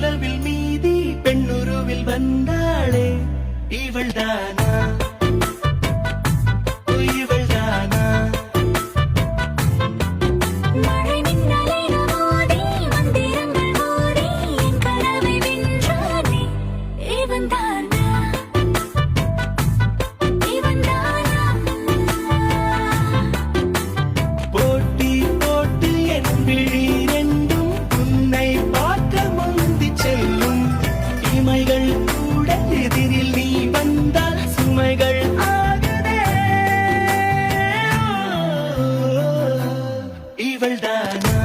நிலவில் மீதி பெண்ணுருவில் வந்தாளே இவள்தானா இவள்தானா மழை மின்னலில் மோதி மந்திரங்கள் மோதி என் கனவை வென்றானே இவன்தானா இவன்தானா போட்டி போட்டு என் விழி ரெண்டும் உன்னை பார்க்க முந்தி செல்லும் இமைகள் கூட எதிரில் நீ வந்தால் சுமைகள் ஆகுதே இவள்தானா